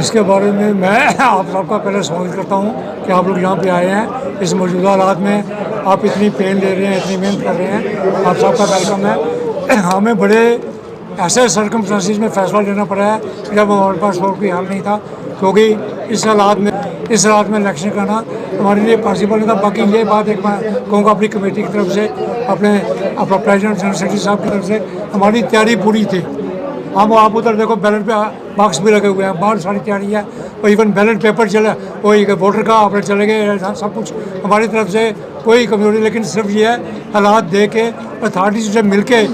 इसके बारे में मैं आप सबका पहले स्वागत करता हूँ कि आप लोग यहाँ पे आए हैं। इस मौजूदा हालात में आप इतनी पेन ले रहे हैं, इतनी मेहनत कर रहे हैं, आप सबका वेलकम है। हमें बड़े ऐसे सर्कमस्टांसिस में फ़ैसला लेना पड़ा है जब हमारे पास और कोई हल नहीं था, क्योंकि इस हालात में इलेक्शन करना हमारे लिए पॉसिबल नहीं था। बाकी ये बात एक मैं कहूँगा अपनी कमेटी की तरफ से, अपना प्रेसिडेंट जनरल सेक्रेटरी साहब की तरफ से हमारी तैयारी पूरी थी। हम आप उधर देखो बैलेट पे बॉक्स भी लगे हुए हैं, बाहर सारी तैयारी है, और इवन बैलेट पेपर चले, वही वोटर का अपने चले गए, सब कुछ हमारी तरफ से कोई कमजोरी। लेकिन सिर्फ ये है हालात देख के अथॉरिटी से मिल के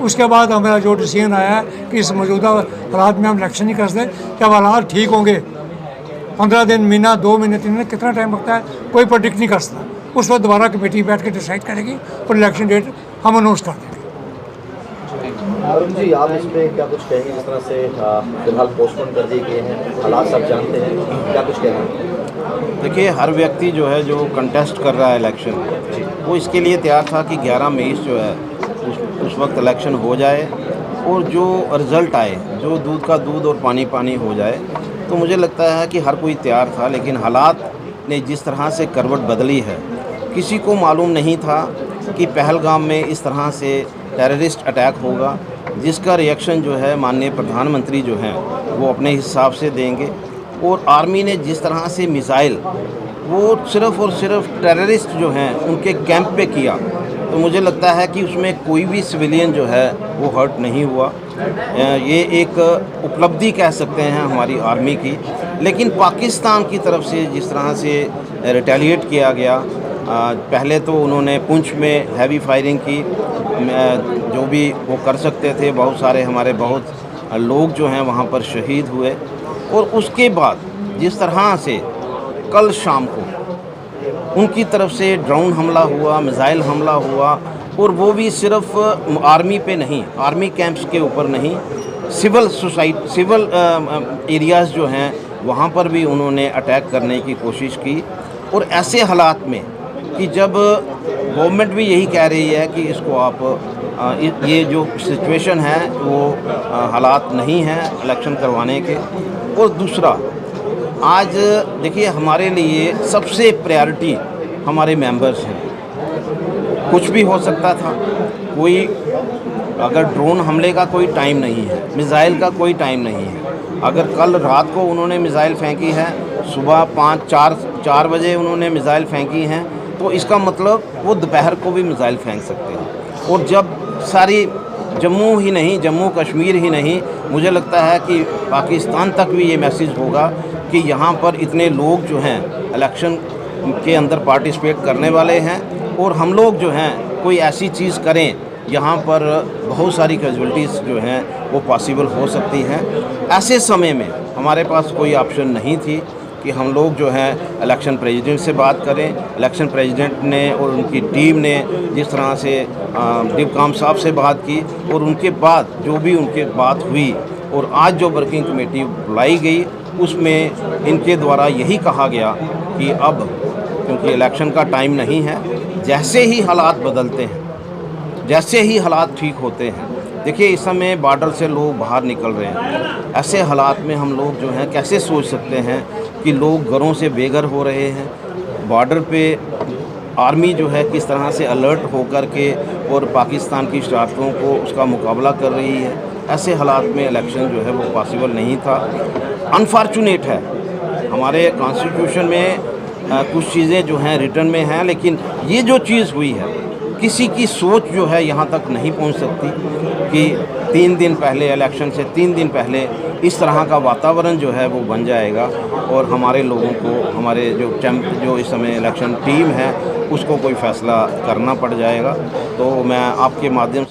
उसके बाद हमारा जो डिसीजन आया है कि इस मौजूदा हालात में हम इलेक्शन नहीं कर सकते। जब हालात ठीक होंगे 15 दिन, महीना, 2 महीने, 3 महीने, कितना टाइम लगता है कोई प्रेडिक्ट नहीं कर सकता। उस वक्त दोबारा कमेटी बैठ के डिसाइड करेगी और इलेक्शन डेट हम अनाउंस कर देंगे। अरुण जी, आप इसमें क्या कुछ कहेंगे? जिस तरह से फिलहाल पोस्टपोन कर दिए गए हैं, हालात सब जानते हैं, क्या कुछ कहेंगे? देखिए, हर व्यक्ति जो है जो कंटेस्ट कर रहा है इलेक्शन, वो इसके लिए तैयार था कि 11 मई जो है उस वक्त इलेक्शन हो जाए और जो रिज़ल्ट आए, जो दूध का दूध और पानी पानी हो जाए। तो मुझे लगता है कि हर कोई तैयार था, लेकिन हालात ने जिस तरह से करवट बदली है, किसी को मालूम नहीं था कि पहलगाम में इस तरह से टेररिस्ट अटैक होगा, जिसका रिएक्शन जो है माननीय प्रधानमंत्री जो हैं वो अपने हिसाब से देंगे। और आर्मी ने जिस तरह से मिसाइल वो सिर्फ़ और सिर्फ टेररिस्ट जो हैं उनके कैंप पे किया, तो मुझे लगता है कि उसमें कोई भी सिविलियन जो है वो हर्ट नहीं हुआ। ये एक उपलब्धि कह सकते हैं हमारी आर्मी की। लेकिन पाकिस्तान की तरफ से जिस तरह से रिटेलिएट किया गया, पहले तो उन्होंने पुंछ में हैवी फायरिंग की, जो भी वो कर सकते थे, बहुत सारे हमारे बहुत लोग जो हैं वहाँ पर शहीद हुए। और उसके बाद जिस तरह से कल शाम को उनकी तरफ से ड्रोन हमला हुआ, मिसाइल हमला हुआ, और वो भी सिर्फ आर्मी पे नहीं, आर्मी कैंप्स के ऊपर नहीं, सिविल एरियाज़ जो हैं वहाँ पर भी उन्होंने अटैक करने की कोशिश की। और ऐसे हालात में कि जब गवर्नमेंट भी यही कह रही है कि इसको आप ये जो सिचुएशन है वो हालात नहीं हैं इलेक्शन करवाने के। और दूसरा, आज देखिए हमारे लिए सबसे प्रायोरिटी हमारे मेंबर्स हैं। कुछ भी हो सकता था, कोई अगर ड्रोन हमले का कोई टाइम नहीं है, मिसाइल का कोई टाइम नहीं है। अगर कल रात को उन्होंने मिसाइल फेंकी है, सुबह 4 बजे उन्होंने मिसाइल फेंकी हैं, तो इसका मतलब वो दोपहर को भी मिसाइल फेंक सकते हैं। और जब सारी जम्मू कश्मीर ही नहीं, मुझे लगता है कि पाकिस्तान तक भी ये मैसेज होगा कि यहाँ पर इतने लोग जो हैं इलेक्शन के अंदर पार्टिसिपेट करने वाले हैं, और हम लोग जो हैं कोई ऐसी चीज़ करें यहाँ पर बहुत सारी कैजुअल्टीज़ जो हैं वो पॉसिबल हो सकती हैं। ऐसे समय में हमारे पास कोई ऑप्शन नहीं थी कि हम लोग जो है इलेक्शन प्रेसिडेंट से बात करें। इलेक्शन प्रेसिडेंट ने और उनकी टीम ने जिस तरह से डिवकाम साहब से बात की, और उनके बाद जो भी उनके बात हुई, और आज जो वर्किंग कमेटी बुलाई गई उसमें इनके द्वारा यही कहा गया कि अब क्योंकि इलेक्शन का टाइम नहीं है, जैसे ही हालात बदलते हैं, जैसे ही हालात ठीक होते हैं, देखिए इस समय बॉर्डर से लोग बाहर निकल रहे हैं। ऐसे हालात में हम लोग जो हैं कैसे सोच सकते हैं कि लोग घरों से बेघर हो रहे हैं। बॉर्डर पे आर्मी जो है किस तरह से अलर्ट होकर के और पाकिस्तान की शरारतों को उसका मुकाबला कर रही है। ऐसे हालात में इलेक्शन जो है वो पॉसिबल नहीं था। अनफॉर्चुनेट है, हमारे कॉन्स्टिट्यूशन में कुछ चीज़ें जो हैं रिटर्न में हैं, लेकिन ये जो चीज़ हुई है किसी की सोच जो है यहाँ तक नहीं पहुँच सकती कि 3 दिन पहले, इलेक्शन से 3 दिन पहले इस तरह का वातावरण जो है वो बन जाएगा, और हमारे लोगों को, हमारे जो इस समय इलेक्शन टीम है उसको कोई फ़ैसला करना पड़ जाएगा। तो मैं आपके माध्यम